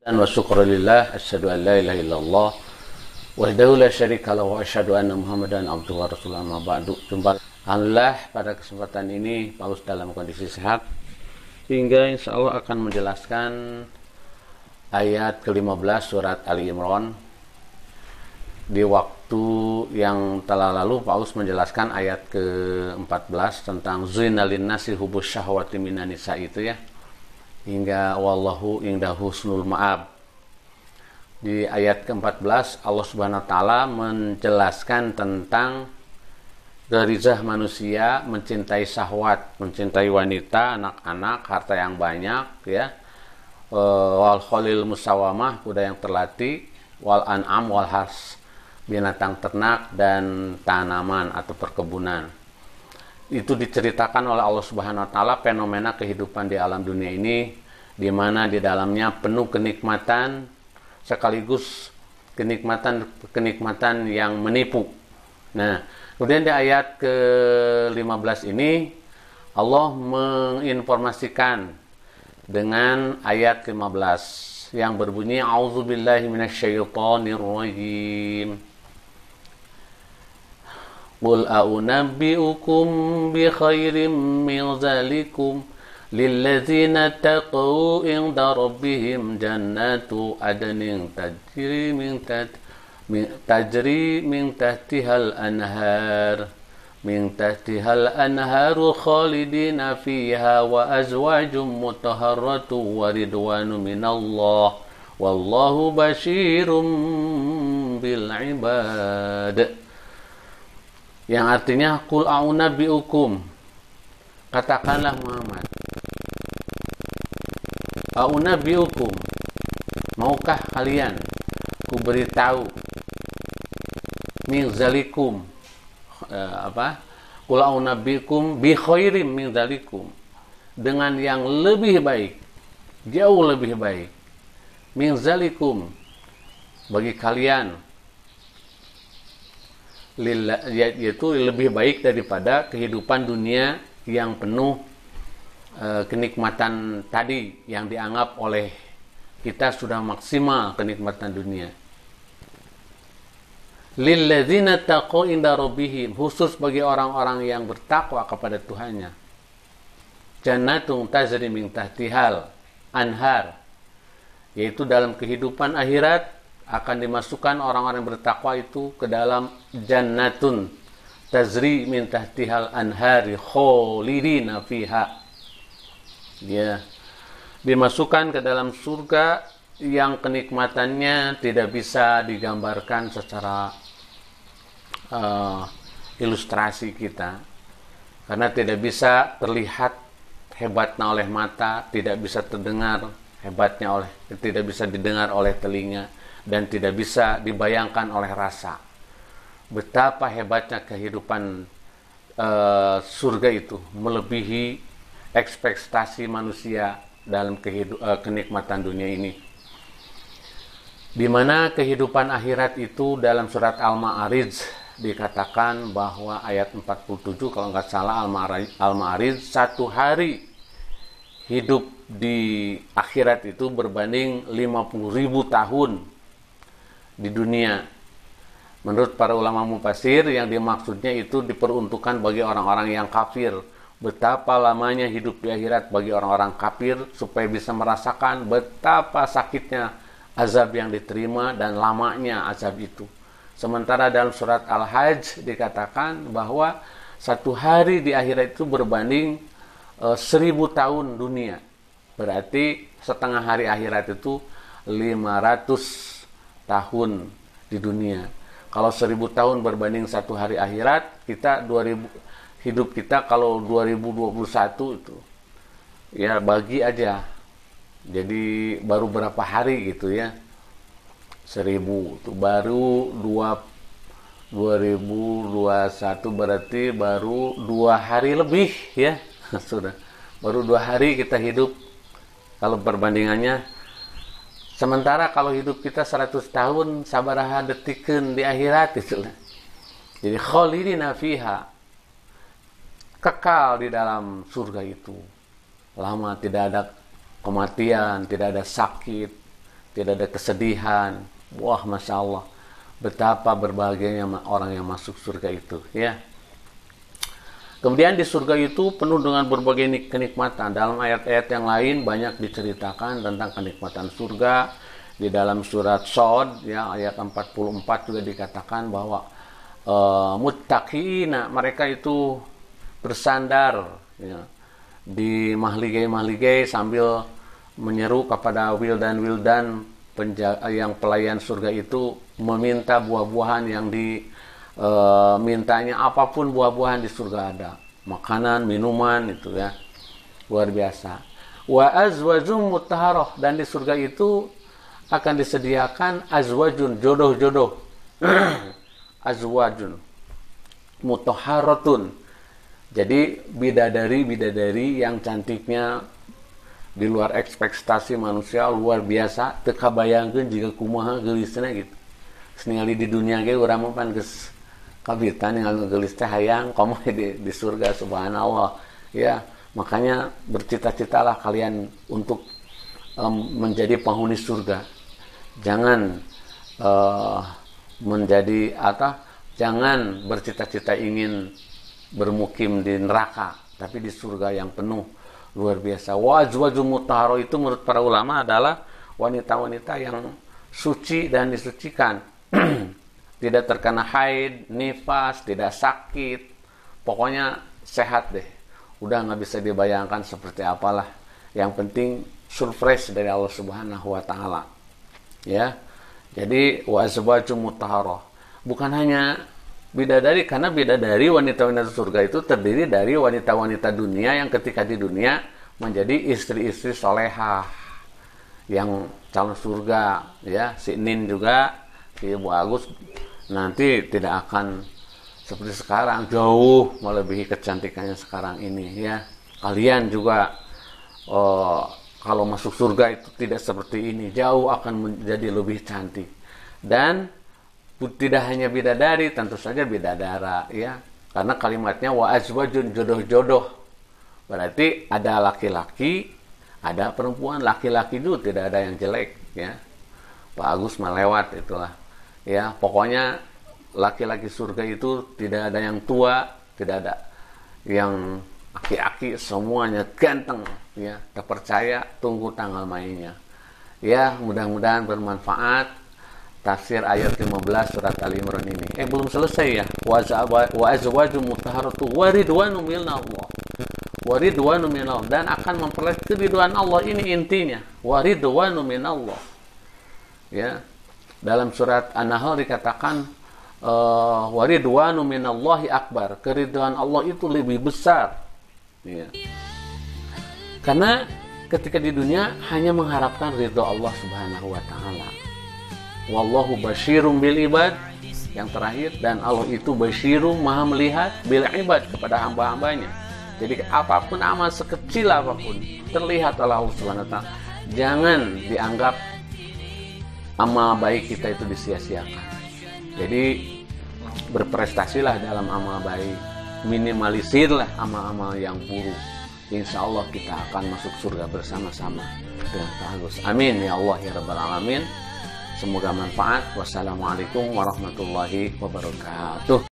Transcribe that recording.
Dan wa syukrulillah asyhadu an la ilaha illallah wahdahu la syarika lahu wa asyhadu anna Muhammadan abduhu wa rasuluhu amma ba'du. Jumpa alhamdulillah pada kesempatan ini Paus dalam kondisi sehat hingga insyaallah akan menjelaskan ayat ke-15 surat Ali Imran. Di waktu yang telah lalu Paus menjelaskan ayat ke-14 tentang zuinalin nasi hubus syahwati minan nisa itu ya, hingga wallahu indahu husnul ma'ab. Di ayat ke-14 Allah Subhanahu wa taala menjelaskan tentang garizah manusia mencintai syahwat, mencintai wanita, anak-anak, harta yang banyak ya. Wal khalil musawamah, kuda yang terlatih, wal an'am wal has, binatang ternak dan tanaman atau perkebunan. Itu diceritakan oleh Allah Subhanahu wa taala fenomena kehidupan di alam dunia ini, di mana di dalamnya penuh kenikmatan sekaligus kenikmatan yang menipu. Nah, kemudian di ayat ke-15 ini Allah menginformasikan dengan ayat ke-15 yang berbunyi a'udzubillahi minasyaitonirrajim. Qul a'unabbi'ukum bi khairim min zalikum lilladzina taqaw inda rabbihim jannatu adnin tajri min tahtihal anhar khalidina fiha wa azwajum mutahharatu wa ridwanu minallah wallahu basyirum bil ibad. Yang artinya qul a'unabbi'ukum, katakanlah Muhammad, a'unabbi'ukum, maukah kalian ku beritahu, min zalikum, qul a'unabbi'ukum bi khairim min zalikum, dengan yang lebih baik, jauh lebih baik, min zalikum, bagi kalian, yaitu lebih baik daripada kehidupan dunia yang penuh kenikmatan tadi yang dianggap oleh kita sudah maksimal kenikmatan dunia. Lilladzina taqaw inda rabbihim, khusus bagi orang-orang yang bertakwa kepada Tuhannya. Jannatun tajri min tahtihal anhar, yaitu dalam kehidupan akhirat akan dimasukkan orang-orang yang bertakwa itu ke dalam jannatun tajri min tahtihal anhari khalidina fiha. Dia dimasukkan ke dalam surga yang kenikmatannya tidak bisa digambarkan secara ilustrasi kita, karena tidak bisa terlihat hebatnya oleh mata, tidak bisa terdengar hebatnya tidak bisa didengar oleh telinga, dan tidak bisa dibayangkan oleh rasa. Betapa hebatnya kehidupan surga itu, melebihi ekspektasi manusia dalam kenikmatan dunia ini. Di mana kehidupan akhirat itu dalam surat Al-Ma'arij dikatakan bahwa ayat 47 kalau nggak salah, Al-Ma'arij, satu hari hidup di akhirat itu berbanding 50.000 tahun di dunia. Menurut para ulama mufasir, yang dimaksudnya itu diperuntukkan bagi orang-orang yang kafir. Betapa lamanya hidup di akhirat bagi orang-orang kafir, supaya bisa merasakan betapa sakitnya azab yang diterima dan lamanya azab itu. Sementara dalam surat Al-Hajj dikatakan bahwa satu hari di akhirat itu berbanding 1000 tahun dunia. Berarti setengah hari akhirat itu 500 tahun di dunia. Kalau 1000 tahun berbanding satu hari akhirat, kita 2000 hidup kita kalau 2021 itu ya bagi aja. Jadi baru berapa hari gitu ya. 1000 itu baru 2021 berarti baru 2 hari lebih ya. Sudah. Baru 2 hari kita hidup kalau perbandingannya. Sementara kalau hidup kita 100 tahun, sabaraha detikeun di akhirat itulah. Jadi khalidina fiha, kekal di dalam surga itu. Lama, tidak ada kematian, tidak ada sakit, tidak ada kesedihan. Wah, Masya Allah, betapa berbahagianya orang yang masuk surga itu, ya. Kemudian di surga itu penuh dengan berbagai kenikmatan. Dalam ayat-ayat yang lain banyak diceritakan tentang kenikmatan surga. Di dalam surat Shad, ya, ayat 44 juga dikatakan bahwa muttaqina, mereka itu bersandar, ya, di mahligai-mahligai sambil menyeru kepada wildan-wildan yang pelayan surga itu, meminta buah-buahan yang mintanya, apapun buah-buahan di surga ada, makanan, minuman, itu ya, luar biasa. Wa azwajum mutahharah, dan di surga itu akan disediakan azwajun, jodoh-jodoh. Azwajun mutahharatun, jadi bidadari-bidadari yang cantiknya di luar ekspektasi manusia, luar biasa. Teu kabayangkeun jika kumaha geulisna gitu. Ningali di dunia ge urang mah pan geus kabita ningali geulis teh hayang komo di surga, subhanallah. Ya, makanya bercita-citalah kalian untuk menjadi penghuni surga. Jangan jangan bercita-cita ingin bermukim di neraka, tapi di surga yang penuh, luar biasa. Wa azwajum mutahharah itu menurut para ulama adalah wanita-wanita yang suci dan disucikan. Tidak terkena haid, nifas, tidak sakit, pokoknya sehat deh. Udah nggak bisa dibayangkan seperti apalah. Yang penting surprise dari Allah Subhanahu wa taala. Ya. Jadi wa azwajum mutahharah. Bukan hanya bidadari, karena bidadari, wanita-wanita surga itu terdiri dari wanita-wanita dunia yang ketika di dunia menjadi istri-istri solehah yang calon surga, ya. Si Nin juga, si Ibu Agus nanti tidak akan seperti sekarang, jauh melebihi kecantikannya sekarang ini, ya. Kalian juga kalau masuk surga itu tidak seperti ini, jauh akan menjadi lebih cantik. Dan tidak hanya bidadari, tentu saja bidadara, ya. Karena kalimatnya wa azwajun, jodoh-jodoh. Berarti ada laki-laki, ada perempuan. Laki-laki itu tidak ada yang jelek, ya. Pak Agus melewat itulah. Ya, pokoknya laki-laki surga itu tidak ada yang tua, tidak ada yang aki-aki, semuanya ganteng, ya. Terpercaya, tunggu tanggal mainnya. Ya, mudah-mudahan bermanfaat tafsir ayat 15 surat Ali Imran ini. Belum selesai ya. Wa azwajum mutahharatu wa ridwanu minallah. Wa ridwanu minallah, dan akan memperoleh keridhaan Allah, ini intinya. Wa ridwanu minallah. Ya. Dalam surat An-Nahl dikatakan wa ridwanu minallahi akbar. Keridhaan Allah itu lebih besar. Ya. Karena ketika di dunia hanya mengharapkan ridha Allah Subhanahu wa taala. Wallahu basyirum bil ibad, yang terakhir, dan Allah itu basyirum, maha melihat, bil ibad, kepada hamba-hambanya. Jadi apapun amal sekecil apapun terlihat oleh Allah Subhanahu wa taala, jangan dianggap amal baik kita itu disia-siakan. Jadi berprestasilah dalam amal baik, minimalisirlah amal-amal yang buruk. Insya Allah kita akan masuk surga bersama-sama dengan bagus. Amin ya Allah ya Rabbal Alamin. Semoga manfaat. Wassalamualaikum warahmatullahi wabarakatuh.